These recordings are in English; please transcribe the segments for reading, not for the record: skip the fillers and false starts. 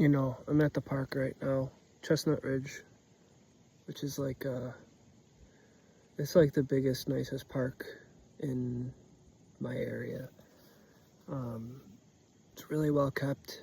I'm at the park right now, Chestnut Ridge, which is it's like the biggest, nicest park in my area. It's really well kept.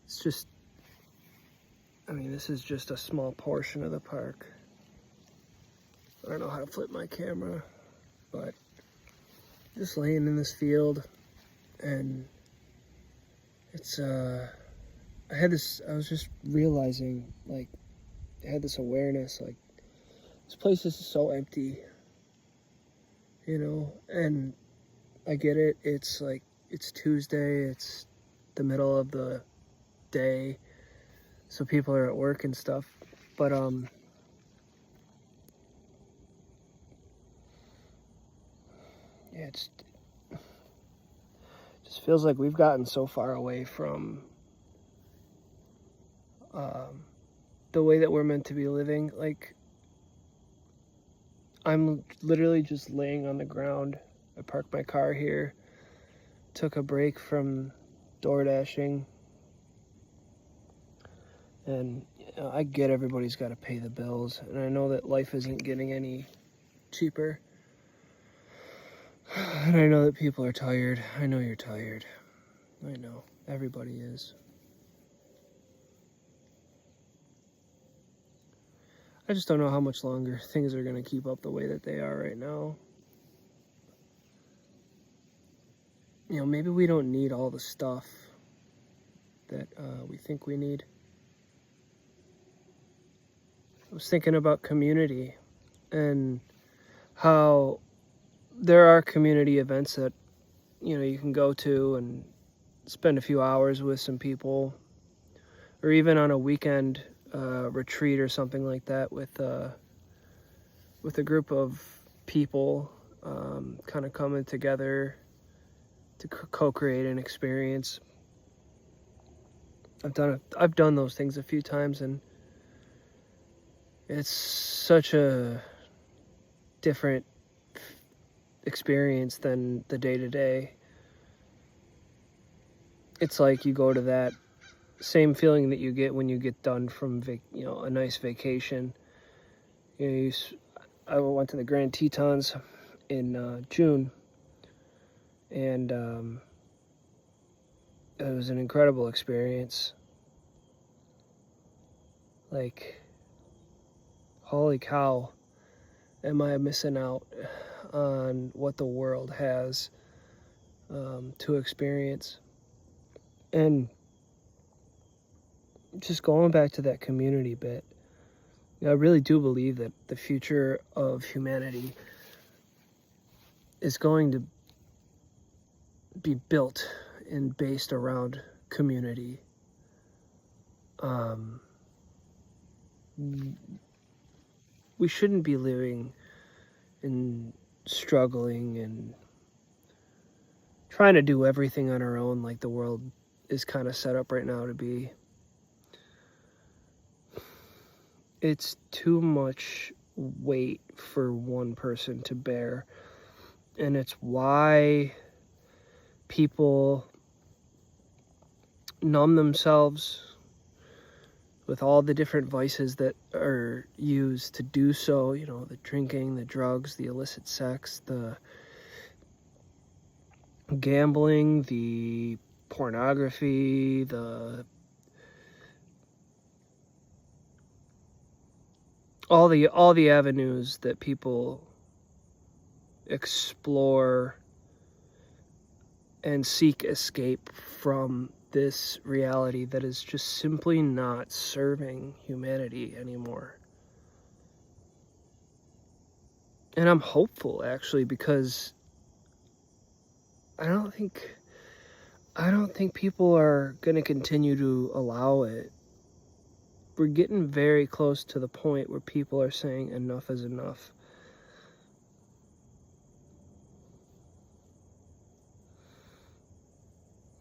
It's just, this is just a small portion of the park. I don't know how to flip my camera, but just laying in this field, and it's, I was just realizing, I had this awareness, this place is so empty, and I get it. It's Tuesday, it's the middle of the day, so people are at work and stuff, but, yeah, it just feels like we've gotten so far away from, the way that we're meant to be living. I'm literally just laying on the ground. I parked my car here, took a break from door dashing, and I get everybody's got to pay the bills, and I know that life isn't getting any cheaper, and I know that people are tired. I know you're tired. I know. Everybody is. I just don't know how much longer things are going to keep up the way that they are right now. Maybe we don't need all the stuff that we think we need. I was thinking about community and how there are community events that, you can go to and spend a few hours with some people, or even on a weekend retreat or something like that with a group of people, kind of coming together to co-create an experience. I've done those things a few times, and it's such a different experience than the day-to-day. It's like you go to that same feeling that you get when you get done from a nice vacation. I went to the Grand Tetons in June, and it was an incredible experience. Holy cow, am I missing out on what the world has to experience. And just going back to that community bit, I really do believe that the future of humanity is going to be built and based around community. We shouldn't be living and struggling and trying to do everything on our own like the world is kind of set up right now to be. It's too much weight for one person to bear, and it's why people numb themselves with all the different vices that are used to do so, the drinking, the drugs, the illicit sex, the gambling, the pornography, all the avenues that people explore and seek escape from this reality that is just simply not serving humanity anymore. And I'm hopeful, actually, because I don't think people are going to continue to allow it. We're getting very close to the point where people are saying enough is enough.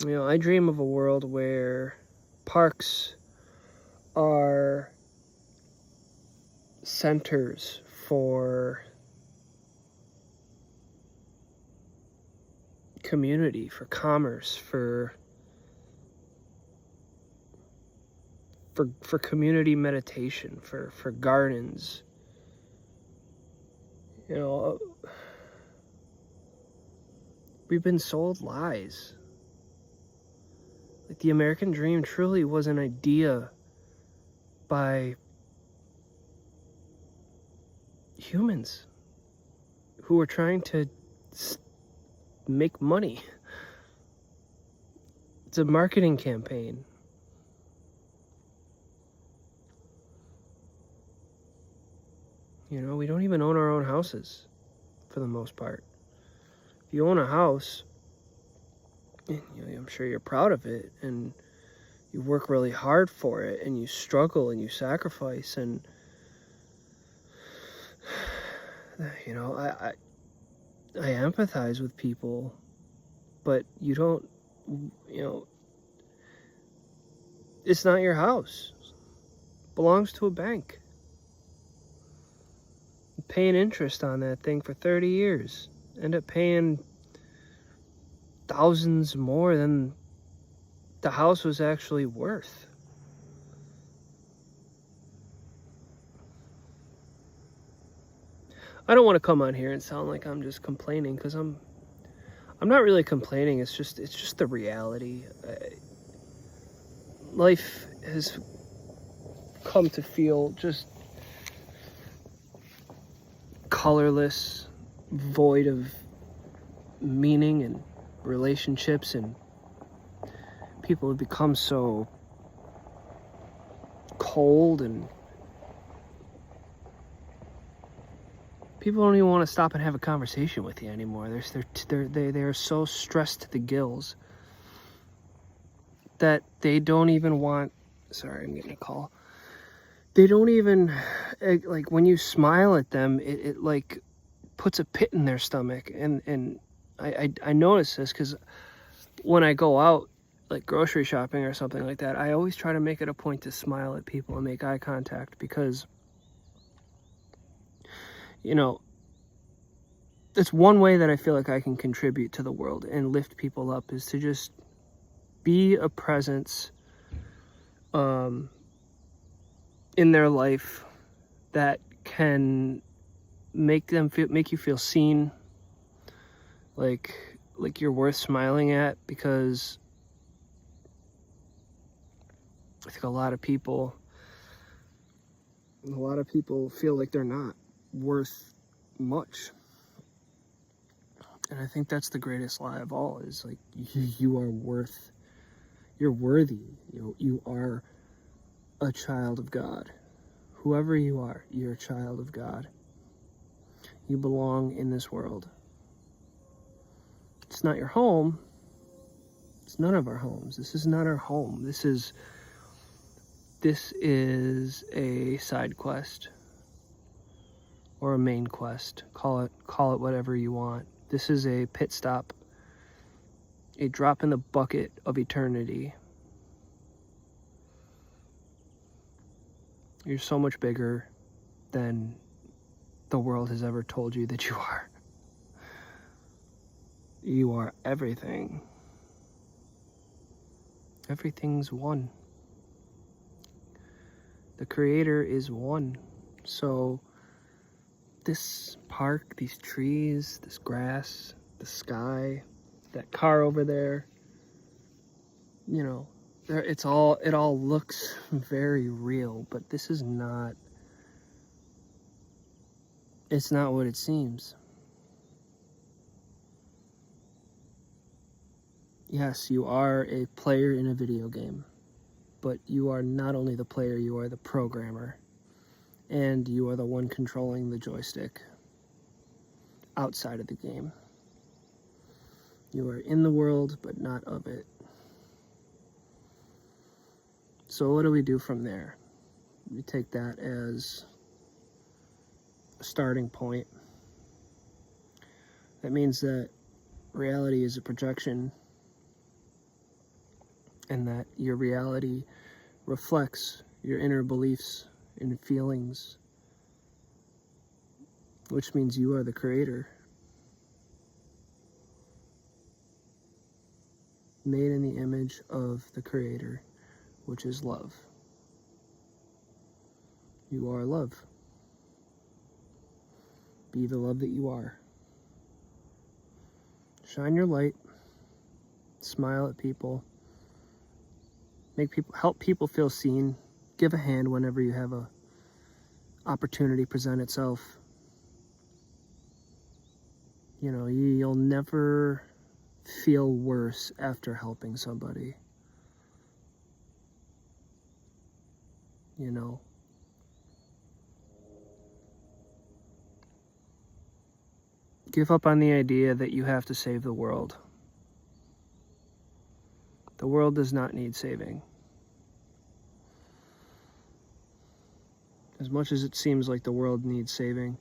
I dream of a world where parks are centers for community, for commerce, for for community meditation, for gardens. You know, we've been sold lies. Like, the American dream truly was an idea by humans who were trying to make money. It's a marketing campaign. You know, we don't even own our own houses for the most part. If you own a house, and, you know, I'm sure you're proud of it, and you work really hard for it, and you struggle and you sacrifice, and you know, I empathize with people, but you don't, you know, it's not your house. It belongs to a bank. You're paying interest on that thing for 30 years. End up paying thousands more than the house was actually worth. I don't want to come on here and sound like I'm just complaining, because I'm not really complaining. It's just the reality. Life has come to feel just colorless, void of meaning and relationships, and people have become so cold, and people don't even want to stop and have a conversation with you anymore. They're so stressed to the gills that they don't even want. Sorry, I'm getting a call. They don't even, like, when you smile at them, it like puts a pit in their stomach. And I notice this because when I go out, like grocery shopping or something like that, I always try to make it a point to smile at people and make eye contact, because, you know, it's one way that I feel like I can contribute to the world and lift people up, is to just be a presence in their life that can make you feel seen, like you're worth smiling at. Because I think a lot of people feel like they're not worth much. And I think that's the greatest lie of all, is like, you're worthy. You are a child of God. Whoever you are, you're a child of God. You belong in this world. It's not your home. It's none of our homes. This is not our home. This is a side quest, or a main quest. Call it whatever you want. This is a pit stop, a drop in the bucket of eternity. You're so much bigger than the world has ever told you that you are. You are everything. Everything's one. The Creator is one. So this park, these trees, this grass, the sky, that car over there, you know, it all looks very real, but this is not, it's not what it seems. Yes, you are a player in a video game, but you are not only the player, you are the programmer, and you are the one controlling the joystick outside of the game. You are in the world, but not of it. So what do we do from there? We take that as a starting point. That means that reality is a projection, and that your reality reflects your inner beliefs and feelings, which means you are the creator. Made in the image of the Creator, which is love. You are love. Be the love that you are. Shine your light. Smile at people. Help people feel seen. Give a hand whenever you have a opportunity present itself. You know, you'll never feel worse after helping somebody. You know, give up on the idea that you have to save the world. The world does not need saving. As much as it seems like the world needs saving,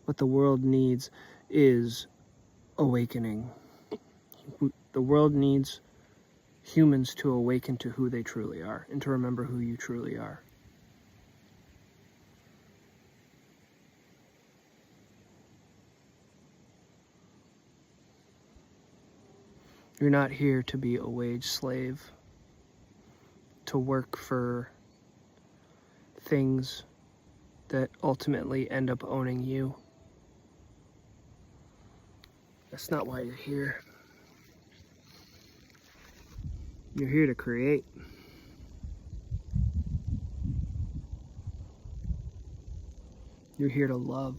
what the world needs is awakening. The world needs humans to awaken to who they truly are and to remember who you truly are. You're not here to be a wage slave, to work for things that ultimately end up owning you. That's not why you're here. You're here to create. You're here to love.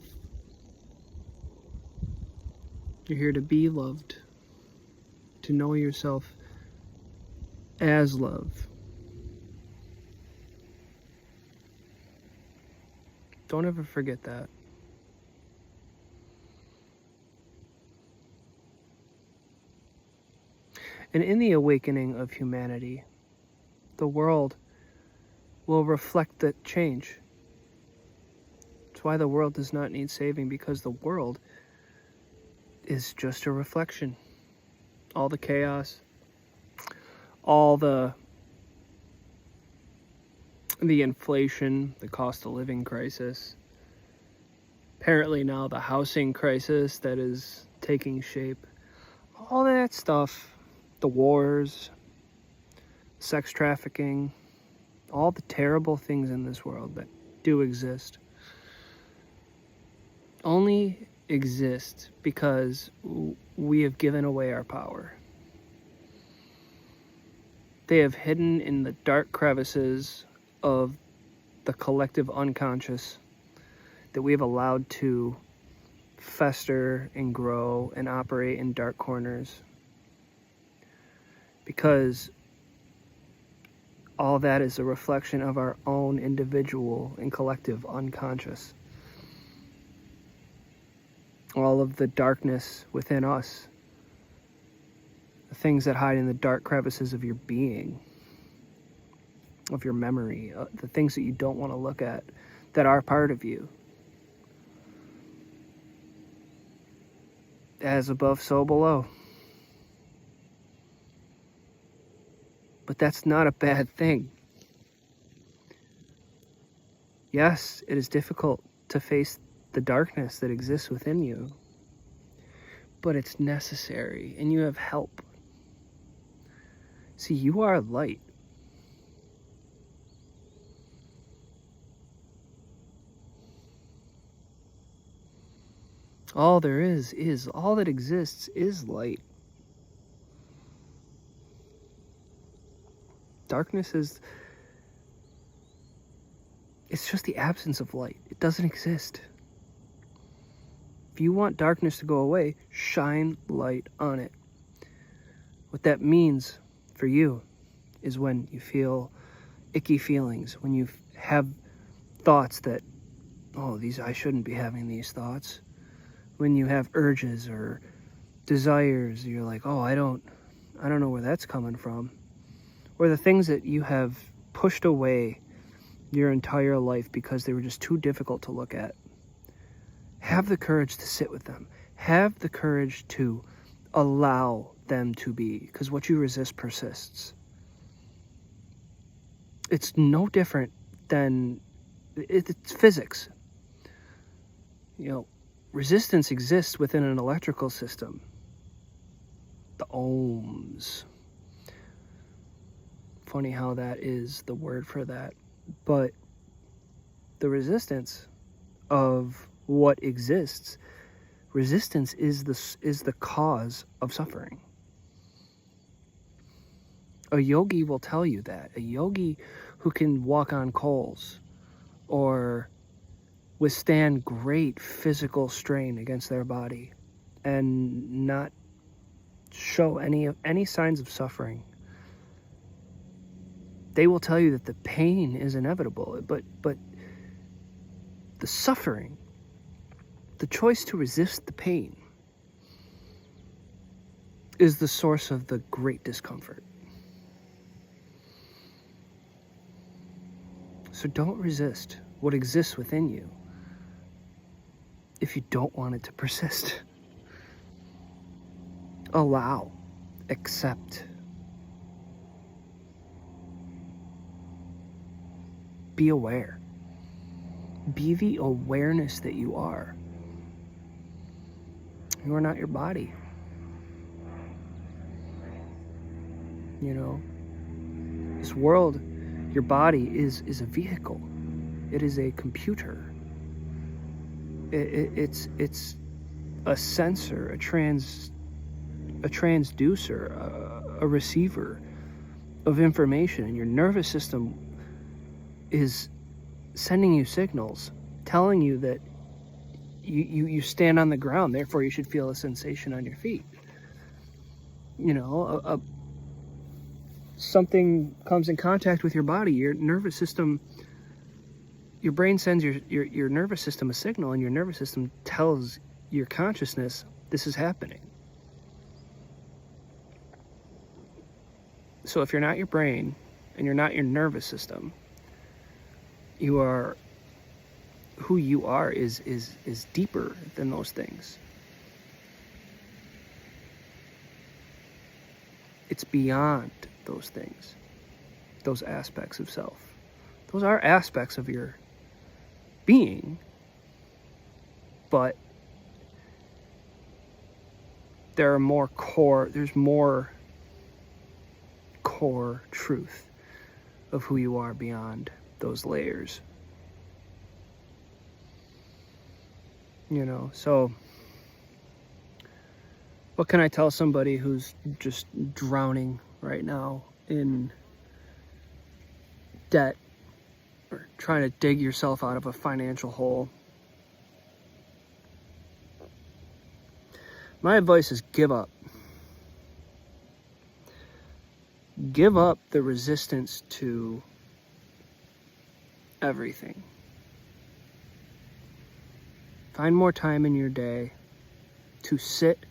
You're here to be loved, to know yourself as love. Don't ever forget that. And in the awakening of humanity, the world will reflect that change. That's why the world does not need saving, because the world is just a reflection. All the chaos, all the inflation, the cost of living crisis, apparently now the housing crisis that is taking shape, all that stuff, the wars, sex trafficking, all the terrible things in this world that do exist, only exist because we have given away our power. They have hidden in the dark crevices of the collective unconscious that we have allowed to fester and grow and operate in dark corners. Because all that is a reflection of our own individual and collective unconscious. All of the darkness within us, the things that hide in the dark crevices of your being, of your memory, the things that you don't want to look at, that are part of you. As above, so below. But that's not a bad thing. Yes, it is difficult to face the darkness that exists within you, but it's necessary, and you have help. See, you are light. All there is all that exists is light. Darkness is, it's just the absence of light. It doesn't exist. If you want darkness to go away, shine light on it. What that means for you is when you feel icky feelings, when you have thoughts that, oh, I shouldn't be having these thoughts. When you have urges or desires, you're like, oh, I don't know where that's coming from. Or the things that you have pushed away your entire life because they were just too difficult to look at. Have the courage to sit with them. Have the courage to allow them to be, because what you resist persists. It's no different than, it's physics. You know, resistance exists within an electrical system. The ohms. Funny how that is the word for that. But the resistance of what exists, resistance is the cause of suffering. A yogi will tell you that. A yogi who can walk on coals or withstand great physical strain against their body and not show any signs of suffering, they will tell you that the pain is inevitable, but the suffering, the choice to resist the pain, is the source of the great discomfort. So don't resist what exists within you if you don't want it to persist. Allow, accept, be aware. Be the awareness that you are. You are not your body. You know, this world, your body is a vehicle. It is a computer. It's a sensor, a transducer, a receiver of information, and your nervous system is sending you signals, telling you that you stand on the ground, therefore you should feel a sensation on your feet. You know, something comes in contact with your body, your nervous system, your brain sends your nervous system a signal, and your nervous system tells your consciousness this is happening. So if you're not your brain and you're not your nervous system, you are, who you are is deeper than those things. It's beyond those things, those aspects of self. Those are aspects of your being, but there's more core truth of who you are beyond those layers. You know, so what can I tell somebody who's just drowning right now in debt or trying to dig yourself out of a financial hole? My advice is give up. Give up the resistance to everything. Find more time in your day to sit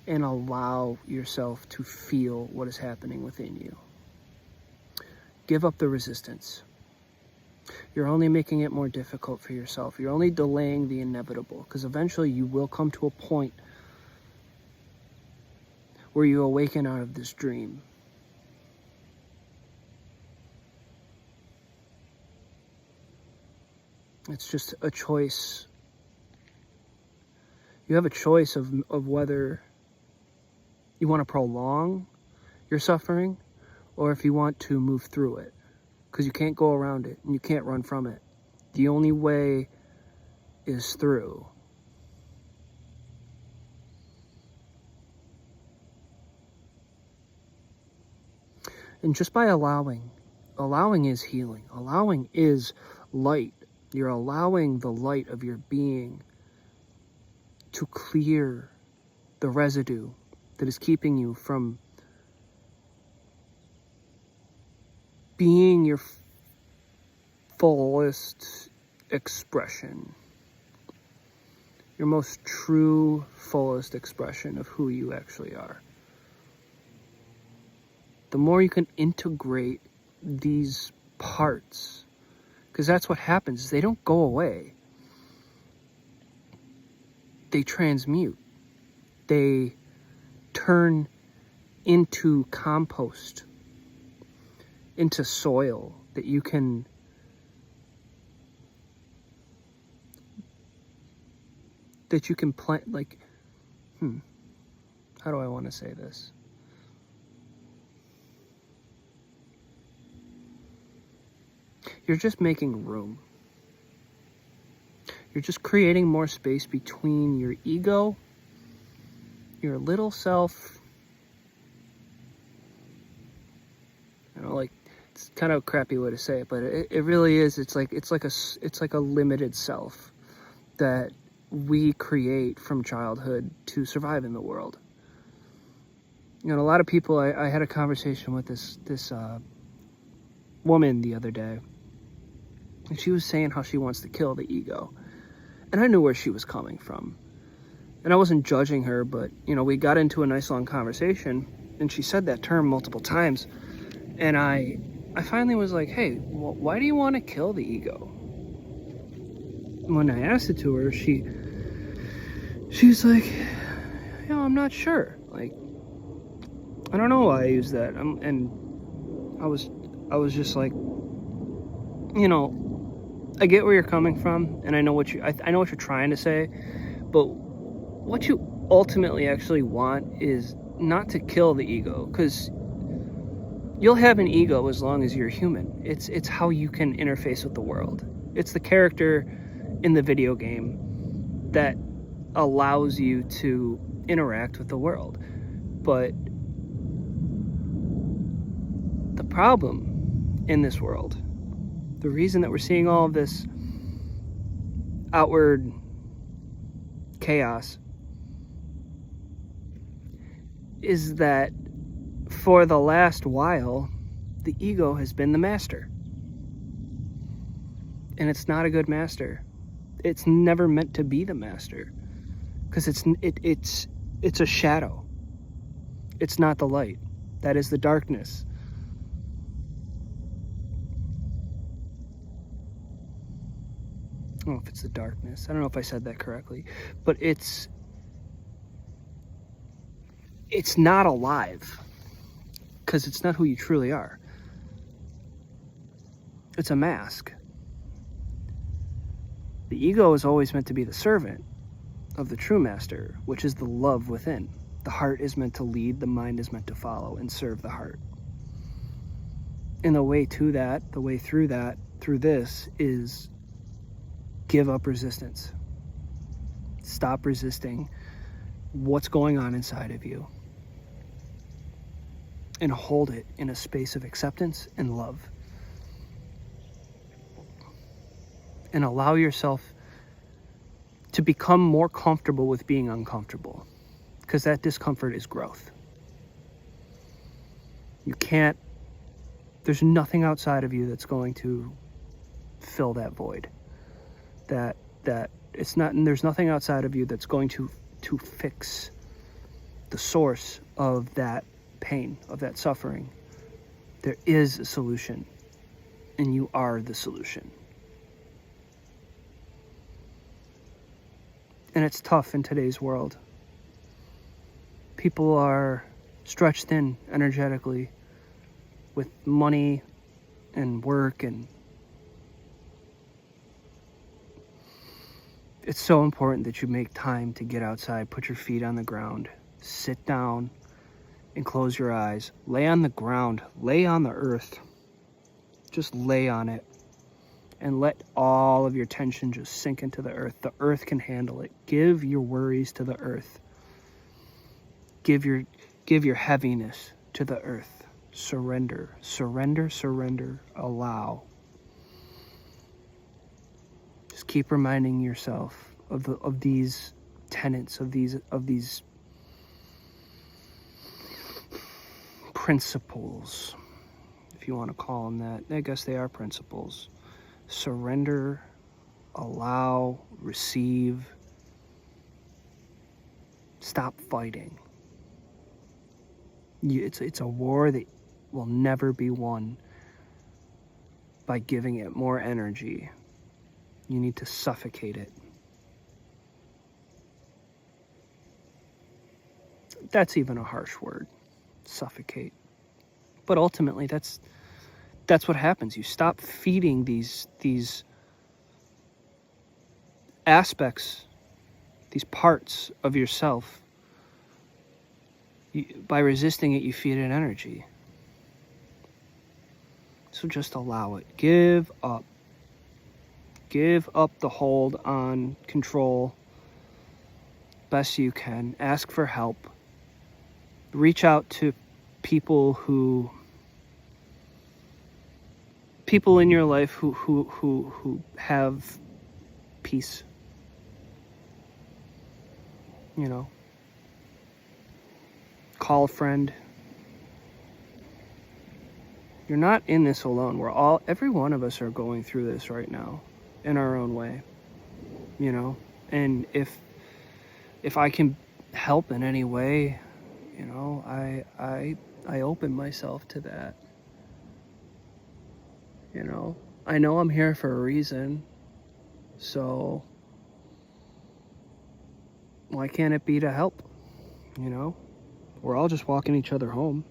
and allow yourself to feel what is happening within you. Give up the resistance. You're only making it more difficult for yourself. You're only delaying the inevitable, because eventually you will come to a point where you awaken out of this dream. It's just a choice. You have a choice of whether you want to prolong your suffering or if you want to move through it, because you can't go around it and you can't run from it. The only way is through. And just by allowing is healing. Allowing is light. You're allowing the light of your being to clear the residue that is keeping you from being your fullest expression, your most true, fullest expression of who you actually are. The more you can integrate these parts, because that's what happens, they don't go away. They transmute. They turn into compost, into soil that you can plant, like, how do I want to say this? You're just making room. You're just creating more space between your ego, your little self. Like, it's kind of a crappy way to say it, but it really is. It's like a limited self that we create from childhood to survive in the world. A lot of people. I had a conversation with this woman the other day, and she was saying how she wants to kill the ego, and I knew where she was coming from, and I wasn't judging her, but we got into a nice long conversation, and she said that term multiple times. And I finally was like, hey, why do you want to kill the ego? When I asked it to her, she was like, I'm not sure. Like, I don't know why I use that. And I was just like, I get where you're coming from, and I know what I know what you're trying to say, but what you ultimately actually want is not to kill the ego, because you'll have an ego as long as you're human. It's how you can interface with the world. It's the character in the video game that allows you to interact with the world. But the problem in this world, the reason that we're seeing all of this outward chaos, is that for the last while, the ego has been the master. And it's not a good master. It's never meant to be the master, because it's a shadow. It's not the light. That is the darkness. I don't know if it's the darkness. I don't know if I said that correctly, but it's not alive, because it's not who you truly are. It's a mask. The ego is always meant to be the servant of the true master, which is the love within. The heart is meant to lead, the mind is meant to follow and serve the heart. And the way to that, the way through that, through this, is give up resistance. Stop resisting what's going on inside of you, and hold it in a space of acceptance and love. And allow yourself to become more comfortable with being uncomfortable, because that discomfort is growth. There's nothing outside of you that's going to fill that void. There's nothing outside of you that's going to fix the source of that pain, of that suffering. There is a solution, and you are the solution. And it's tough in today's world. People are stretched thin energetically with money and work, and it's so important that you make time to get outside, put your feet on the ground, sit down and close your eyes, lay on the ground, lay on the earth, just lay on it, and let all of your tension just sink into the earth. The earth can handle it. Give your worries to the earth. Give your heaviness to the earth. Surrender, surrender, surrender, allow. Just keep reminding yourself of these tenets, of these principles, if you want to call them that. I guess they are principles. Surrender, allow, receive. Stop fighting. It's a war that will never be won by giving it more energy. You need to suffocate it. That's even a harsh word, suffocate. But ultimately, that's what happens. You stop feeding these aspects, these parts of yourself. By resisting it, you feed it energy. So just allow it. Give up. Give up the hold on control best you can. Ask for help. Reach out to people in your life who have peace. You know, call a friend. You're not in this alone. Every one of us are going through this right now in our own way, you know? And if I can help in any way, you know, I open myself to that. You know, I know I'm here for a reason, so why can't it be to help? You know, we're all just walking each other home.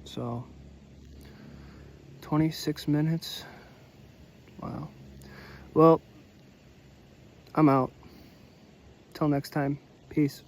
So 26 minutes. Wow. Well, I'm out. Till next time. Peace.